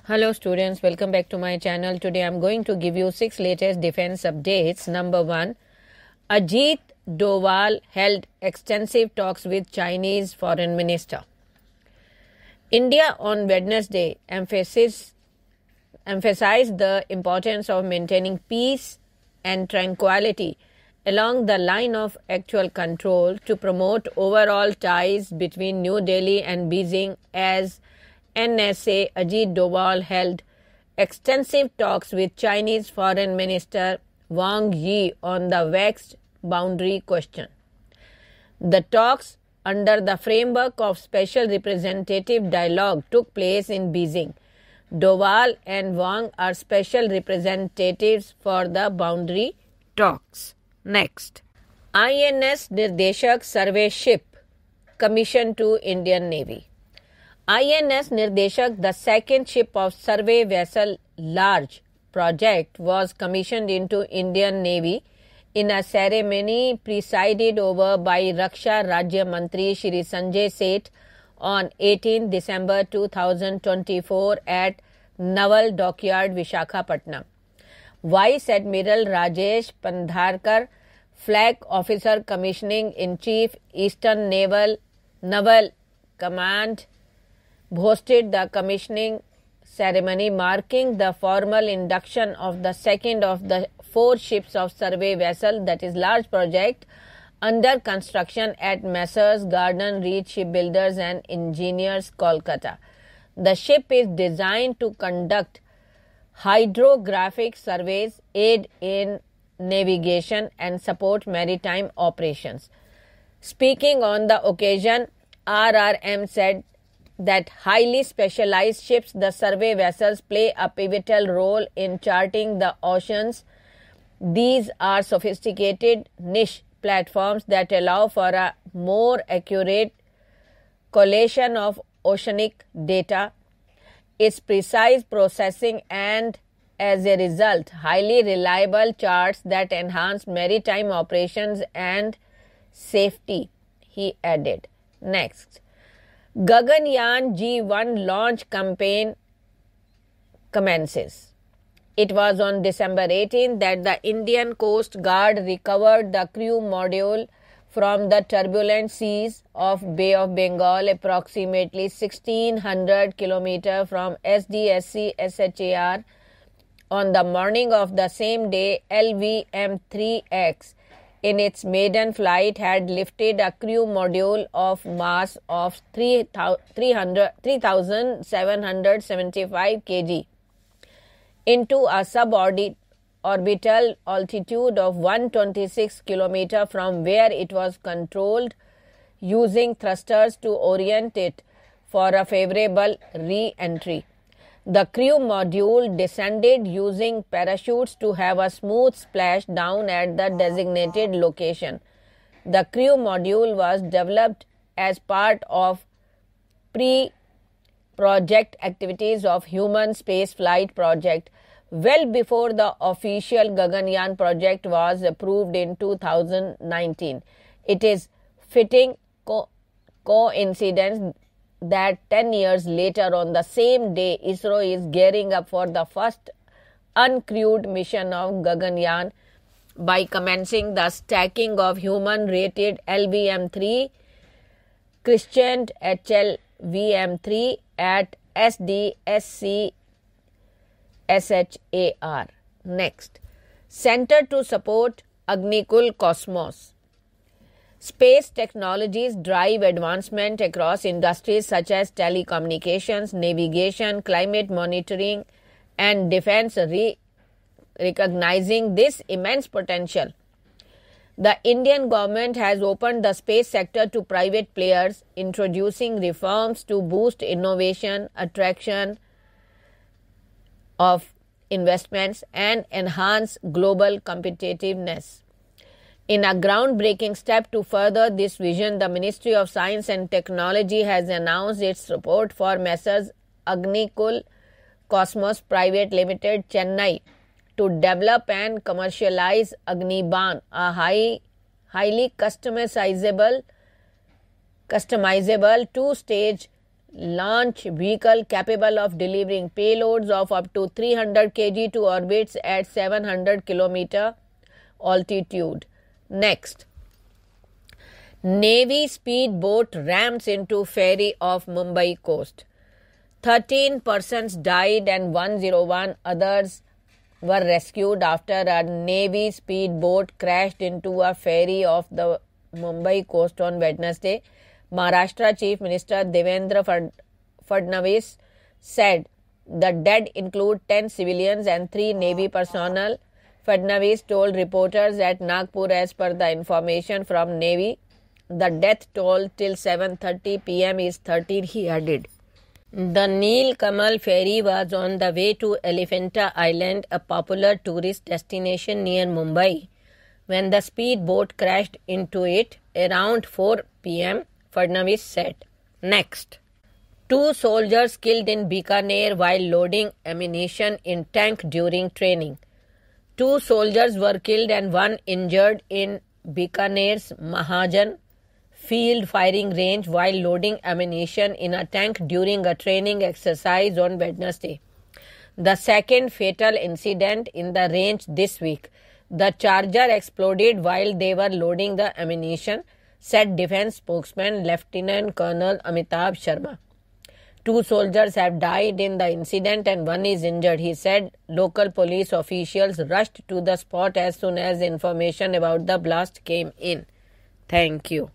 Hello students, welcome back to my channel. Today I am going to give you 6 latest defense updates. Number 1, Ajit Doval held extensive talks with Chinese foreign minister. India on Wednesday emphasized the importance of maintaining peace and tranquility along the line of actual control to promote overall ties between New Delhi and Beijing as NSA Ajit Doval held extensive talks with Chinese Foreign Minister Wang Yi on the vexed boundary question. The talks under the framework of Special Representative Dialogue took place in Beijing. Doval and Wang are special representatives for the boundary talks. Next, INS Nirdeshak survey ship commissioned to Indian Navy. INS Nirdeshak, the second ship of survey vessel large project, was commissioned into Indian Navy in a ceremony presided over by Raksha Rajya Mantri Shri Sanjay Seth on 18 December 2024 at Naval Dockyard, Visakhapatnam. Vice Admiral Rajesh Pandharkar, Flag Officer Commissioning in Chief, Eastern Naval Command, hosted the commissioning ceremony marking the formal induction of the second of the 4 ships of survey vessel, that is large project, under construction at Messrs. Garden Reach Shipbuilders and Engineers, Kolkata. The ship is designed to conduct hydrographic surveys, aid in navigation and support maritime operations. Speaking on the occasion, RRM said that highly specialized ships, the survey vessels, play a pivotal role in charting the oceans. These are sophisticated niche platforms that allow for a more accurate collation of oceanic data, its precise processing, and as a result, highly reliable charts that enhance maritime operations and safety, he added. Next, Gaganyaan G1 launch campaign commences. It was on December 18 that the Indian Coast Guard recovered the crew module from the turbulent seas of Bay of Bengal, approximately 1600 km from SDSC SHAR. On the morning of the same day, LVM-3X, in its maiden flight, had lifted a crew module of mass of 3,775 kg into a suborbital altitude of 126 km, from where it was controlled using thrusters to orient it for a favorable re-entry. The crew module descended using parachutes to have a smooth splash down at the designated location. The crew module was developed as part of pre-project activities of Human Space Flight Project, well before the official Gaganyaan project was approved in 2019. It is fitting coincidence that 10 years later, on the same day, ISRO is gearing up for the first uncrewed mission of Gaganyaan by commencing the stacking of human-rated LVM-3, christened HLVM-3, at SDSC SHAR. Next, Center to Support Agnikul Cosmos. Space technologies drive advancement across industries such as telecommunications, navigation, climate monitoring, and defense. Recognizing this immense potential, the Indian government has opened the space sector to private players, introducing reforms to boost innovation, attraction of investments, and enhance global competitiveness. In a groundbreaking step to further this vision, the Ministry of Science and Technology has announced its support for Messrs. Agnikul Cosmos Private Limited, Chennai, to develop and commercialize Agniban, a highly customizable 2-stage launch vehicle capable of delivering payloads of up to 300 kg to orbits at 700 km altitude. Next, Navy speedboat rams into ferry off Mumbai coast. 13 persons died and 101 others were rescued after a Navy speedboat crashed into a ferry off the Mumbai coast on Wednesday. Maharashtra Chief Minister Devendra Fadnavis said the dead include 10 civilians and 3 Navy personnel. Fadnavis told reporters at Nagpur, as per the information from Navy, the death toll till 7:30 p.m. is 13, he added. The Neel Kamal ferry was on the way to Elephanta Island, a popular tourist destination near Mumbai, when the speedboat crashed into it around 4 p.m., Fadnavis said. Next, 2 soldiers killed in Bikaner while loading ammunition in tank during training. 2 soldiers were killed and 1 injured in Bikaner's Mahajan field firing range while loading ammunition in a tank during a training exercise on Wednesday. The second fatal incident in the range this week. The charger exploded while they were loading the ammunition, said Defense spokesman Lieutenant Colonel Amitabh Sharma. 2 soldiers have died in the incident and 1 is injured, he said. Local police officials rushed to the spot as soon as information about the blast came in. Thank you.